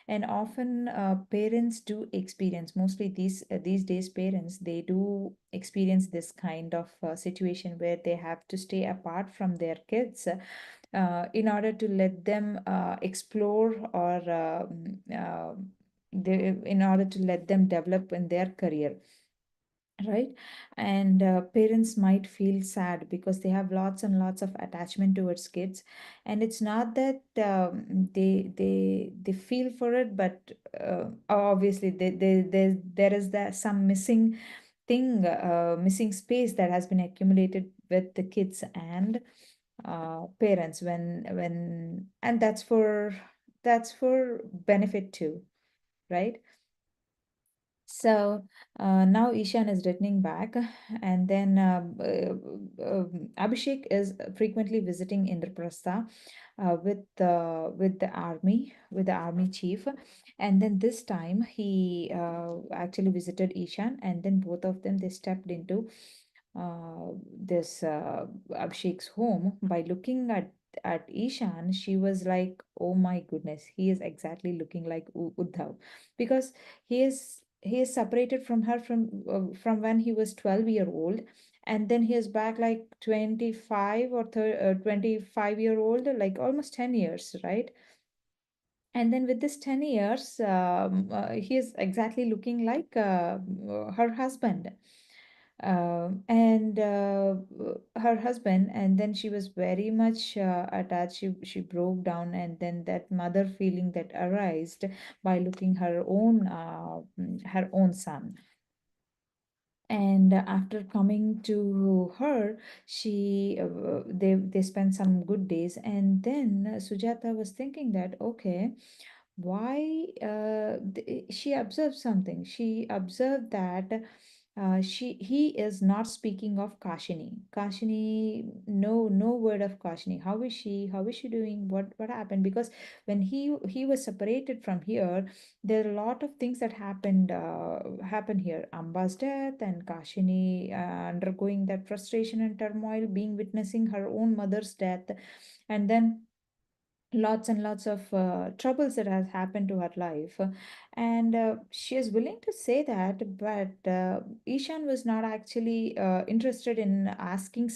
And often parents do experience, mostly these days parents, they do experience this kind of situation where they have to stay apart from their kids in order to let them explore or in order to let them develop in their career, right? And parents might feel sad because they have lots and lots of attachment towards kids, and it's not that they feel for it, but obviously there is that some missing thing, missing space that has been accumulated with the kids and parents when and that's for benefit too, right? So now Ishan is returning back, and then Abhishek is frequently visiting Indraprastha with the army chief, and then this time he actually visited Ishan, and then both of them they stepped into this Abhishek's home. By looking at Ishan, she was like, "Oh my goodness, he is exactly looking like Uddhav," because he is separated from her from when he was 12-year old, and then he is back like 25 or 25-year old, like almost 10 years, right? And then with this 10 years, he is exactly looking like her husband. And her husband, and then she was very much attached. She broke down, and then that mother feeling that arised by looking her own son. And after coming to her, they spent some good days, and then Sujata was thinking that, okay, why she observed something. She observed that he is not speaking of Kashini. No word of Kashini. How is she doing? What happened? Because when he was separated from here, there are a lot of things that happened here. Amba's death and Kashini undergoing that frustration and turmoil, being witnessing her own mother's death, and then lots and lots of troubles that has happened to her life. And she is willing to say that, but Ishan was not actually interested in asking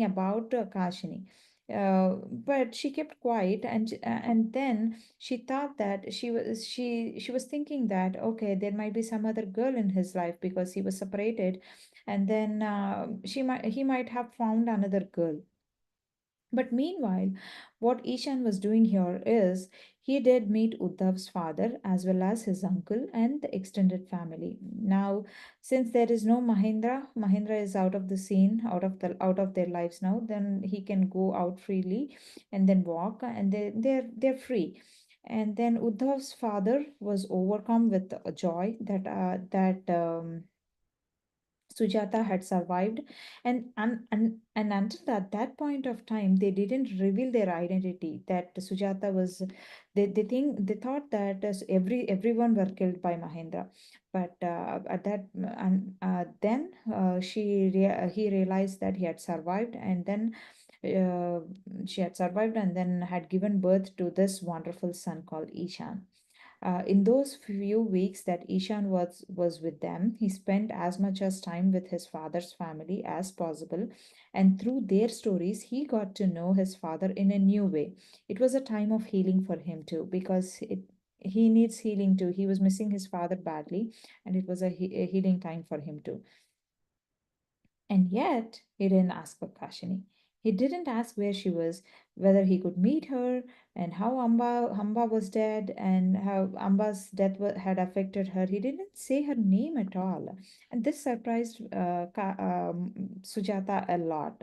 about Kashini. But she kept quiet, and then she thought that she was thinking that, okay, there might be some other girl in his life because he was separated, and then he might have found another girl. But meanwhile, what Ishan was doing here is he did meet Uddhav's father as well as his uncle and the extended family. Now, since there is no Mahendra is out of the scene, out of their lives now, then he can go out freely and then walk, and they're free. And then Uddhav's father was overcome with joy that Sujata had survived, and until that point of time, they didn't reveal their identity. That Sujata was, they thought that everyone were killed by Mahendra, but at that and then he realized that he had survived, and then uh, she had survived, and then had given birth to this wonderful son called Ishan. In those few weeks that Ishan was with them, he spent as much as time with his father's family as possible, and through their stories, he got to know his father in a new way. It was a time of healing for him too, because he needs healing too. He was missing his father badly, and it was a healing time for him too. And yet, he didn't ask for Kashini. He didn't ask where she was, whether he could meet her, and how Amba was dead, and how Amba's death had affected her. He didn't say her name at all. And this surprised Sujata a lot.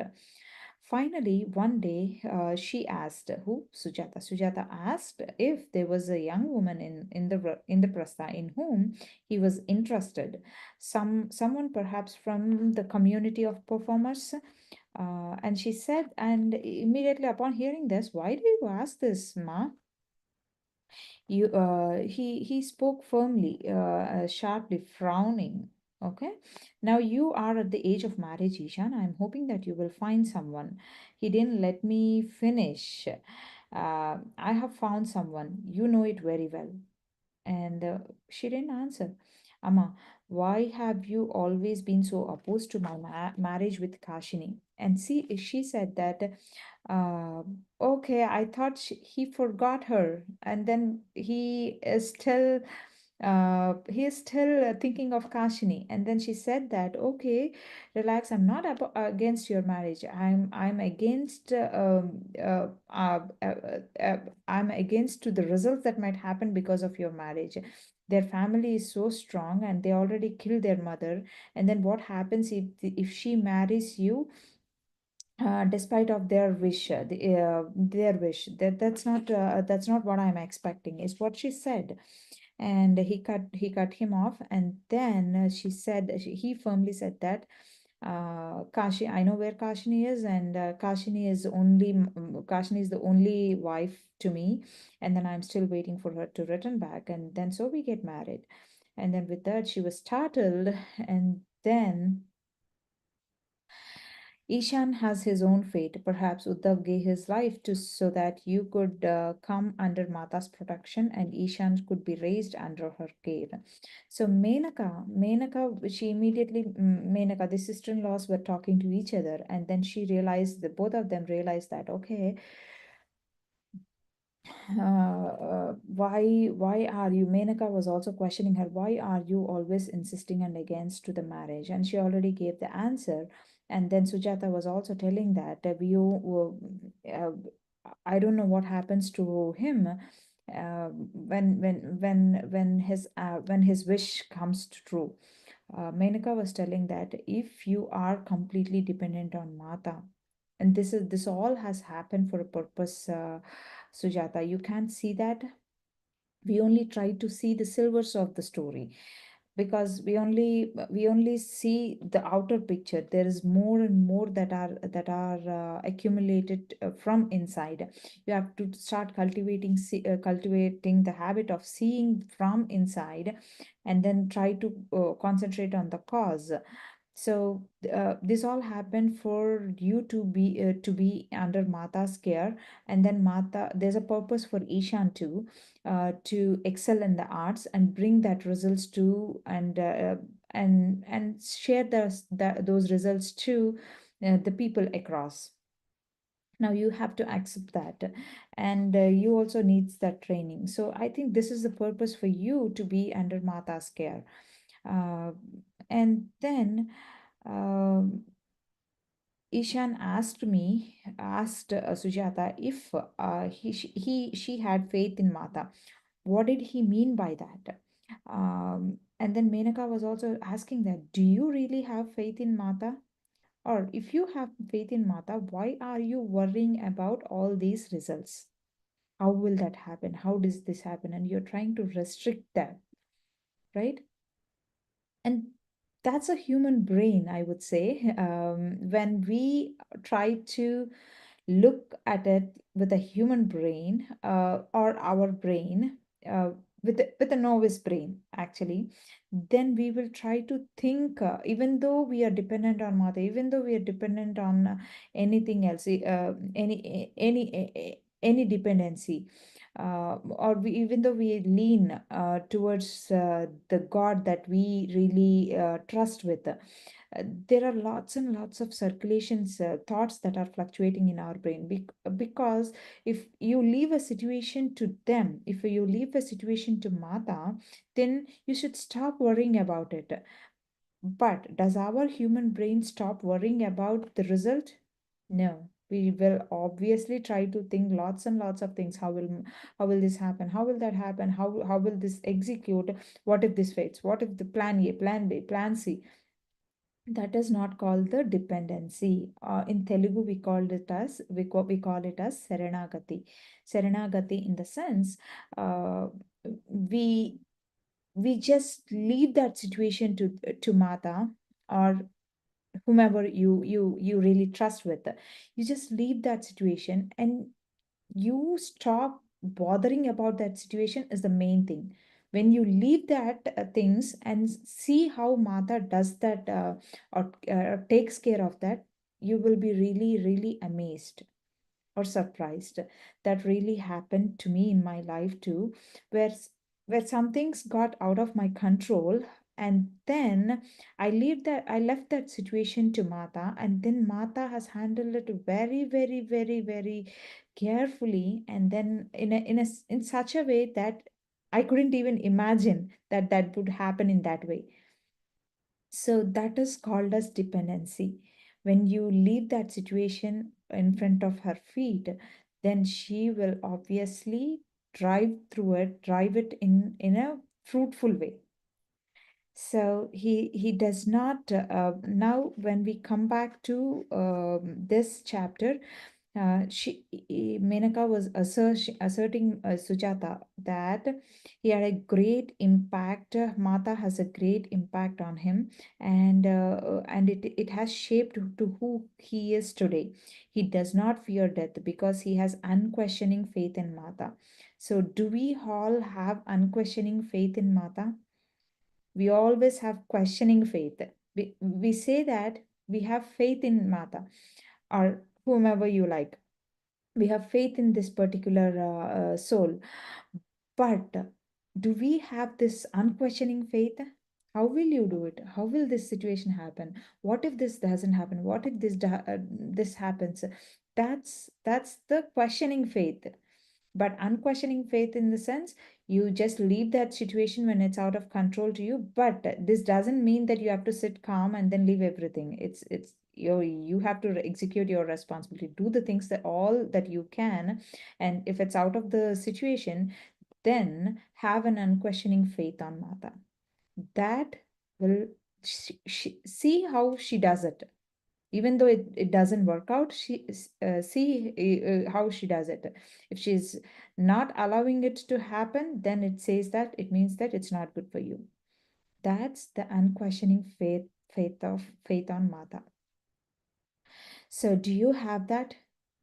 Finally, one day, she asked, who? Sujata. Sujata asked if there was a young woman in the prastha in whom he was interested. Someone perhaps from the community of performers. And she said, and immediately upon hearing this, why do you ask this, Ma? He spoke firmly, sharply, frowning. Okay, now you are at the age of marriage, Ishan. I'm hoping that you will find someone. He didn't let me finish. I have found someone. You know it very well. And she didn't answer. Amma, why have you always been so opposed to my marriage with Kashini? And see, she said that, uh, okay, I thought he forgot her, and then he is still thinking of Kashini. And then she said that, okay, relax. I'm not against your marriage. I'm against I'm against to the results that might happen because of your marriage. Their family is so strong, and they already killed their mother. And then what happens if she marries you? Despite of their wish, their wish, that's not what I'm expecting, is what she said. And he cut him off. And then he firmly said that, Kashi, I know where Kashini is, and Kashini is the only wife to me, and then I'm still waiting for her to return back, and then so we get married. And then with that, she was startled. And then Ishan has his own fate. Perhaps Uddhav gave his life to so that you could come under Mata's protection, and Ishan could be raised under her care. So she immediately, Menaka, the sister-in-laws were talking to each other, and then she realized that both of them realized that, okay, why are you, Menaka was also questioning her, why are you always insisting and against to the marriage? And she already gave the answer. And then Sujata was also telling that, I don't know what happens to him when his wish comes true. Menaka was telling that if you are completely dependent on Mata, and this all has happened for a purpose, Sujata. You can't see that. We only try to see the silvers of the story, because we only see the outer picture. There is more and more that are accumulated from inside. You have to start cultivating the habit of seeing from inside, and then try to concentrate on the cause. So this all happened for you to be under Mata's care. And then Mata, there's a purpose for Ishan too, to excel in the arts and bring that results to, and share those results to the people across. Now you have to accept that, and you also needs that training. So I think this is the purpose for you to be under Mata's care. uh, and then um, Ishan asked Sujata if she had faith in Mata. What did he mean by that? And then Menaka was also asking that, do you really have faith in Mata? Or if you have faith in Mata, why are you worrying about all these results? How will that happen? How does this happen? And you're trying to restrict that, right? And that's a human brain, I would say. When we try to look at it with a human brain, or our brain, with a novice brain, actually, then we will try to think, even though we are dependent on mother, even though we are dependent on anything else, any dependency, even though we lean towards the God that we really trust with, there are lots and lots of circulations, thoughts that are fluctuating in our brain, because if you leave a situation to them, if you leave a situation to Mata, then you should stop worrying about it. But does our human brain stop worrying about the result? No. We will obviously try to think lots and lots of things. How will this happen? How will that happen? How will this execute? What if this fails? What if the plan A, plan B, plan C? That is not called the dependency. In Telugu, we call it as Serenagati. Serenagati, in the sense, uh, we we just leave that situation to Mata, or whomever you really trust with. You just leave that situation, and you stop bothering about that situation is the main thing. When you leave that things and see how Mata does that, or takes care of that, you will be really really amazed or surprised. That really happened to me in my life too, where where some things got out of my control, and then I left that situation to Mata, and then Mata has handled it very very very very carefully, and then in such a way that I couldn't even imagine that that would happen in that way. So that is called as dependency. When you leave that situation in front of her feet, then she will obviously drive it in a fruitful way. So he does not. Now, when we come back to this chapter, Menaka was asserting Sujata that he had a great impact. Mata has a great impact on him, and it has shaped to who he is today. He does not fear death because he has unquestioning faith in Mata. So, do we all have unquestioning faith in Mata? We always have questioning faith. We say that we have faith in Mata, or whomever you like. We have faith in this particular soul. But do we have this unquestioning faith? How will you do it? How will this situation happen? What if this doesn't happen? What if this happens? That's the questioning faith. But unquestioning faith, in the sense, you just leave that situation when it's out of control to you. But this doesn't mean that you have to sit calm and then leave everything. It's you have to execute your responsibility, do the things that all that you can, and if it's out of the situation, then have an unquestioning faith on Mata. That will see how she does it. Even though it doesn't work out, see how she does it. If she's not allowing it to happen, then it says that it means that it's not good for you. That's the unquestioning faith on Mata. So do you have that?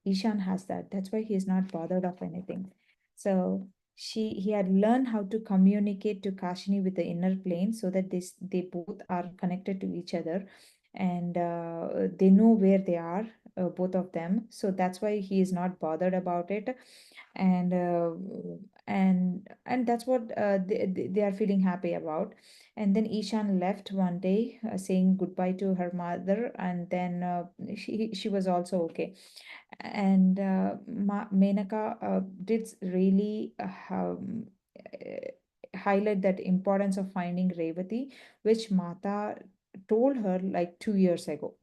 Ishan has that. That's why he is not bothered of anything. So he had learned how to communicate to Kashini with the inner plane, so that they both are connected to each other, and they know where they are, both of them. So that's why he is not bothered about it, and that's what they are feeling happy about. And then Ishan left one day, saying goodbye to her mother, and then she was also okay. And Menaka did really highlight that importance of finding Revati, which Mata told her like 2 years ago.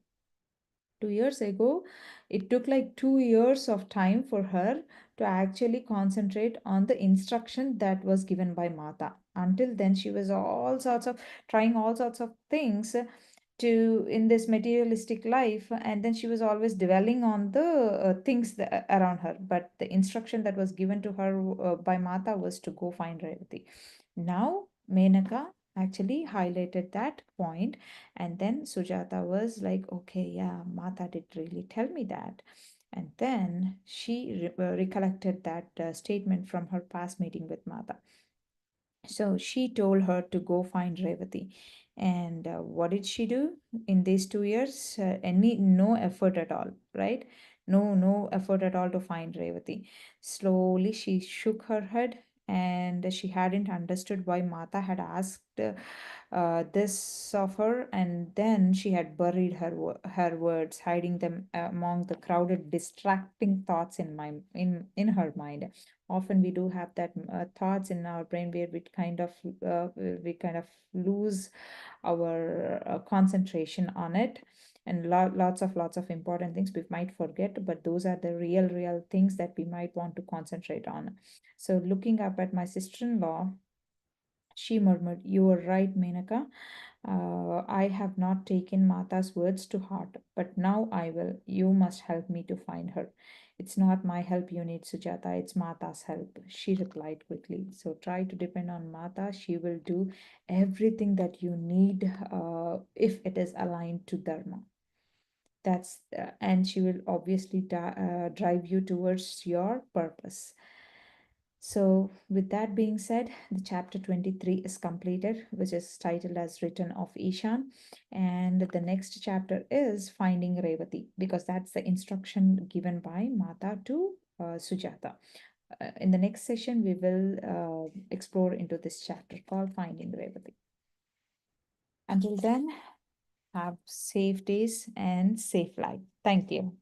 2 years ago, it took like 2 years of time for her to actually concentrate on the instruction that was given by Mata. Until then, she was all sorts of trying all sorts of things to in this materialistic life, and then she was always dwelling on the things around her. But the instruction that was given to her by Mata was to go find Revati. Now Menaka actually highlighted that point, and then Sujata was like, okay, yeah, Mata did really tell me that. And then she recollected that statement from her past meeting with Mata. So she told her to go find Revati. And what did she do in these 2 years? No effort at all, right? No effort at all to find Revati. Slowly she shook her head, and she hadn't understood why Mata had asked this of her, and then she had buried her words, hiding them among the crowded, distracting thoughts in her mind. Often we do have that thoughts in our brain where we kind of lose our concentration on it, and lots of important things we might forget, but those are the real things that we might want to concentrate on. So looking up at my sister-in-law, she murmured, "You are right, Menaka. I have not taken Mata's words to heart, but now I will. You must help me to find her. It's not my help you need, Sujata, it's Mata's help, she replied quickly. So try to depend on Mata. She will do everything that you need if it is aligned to Dharma. And she will obviously drive you towards your purpose. So, with that being said, the chapter 23 is completed, which is titled as Return of Ishan. And the next chapter is Finding Revati, because that's the instruction given by Mata to Sujata. In the next session, we will explore into this chapter called Finding Revati. Until then, have safe days and safe life. Thank you.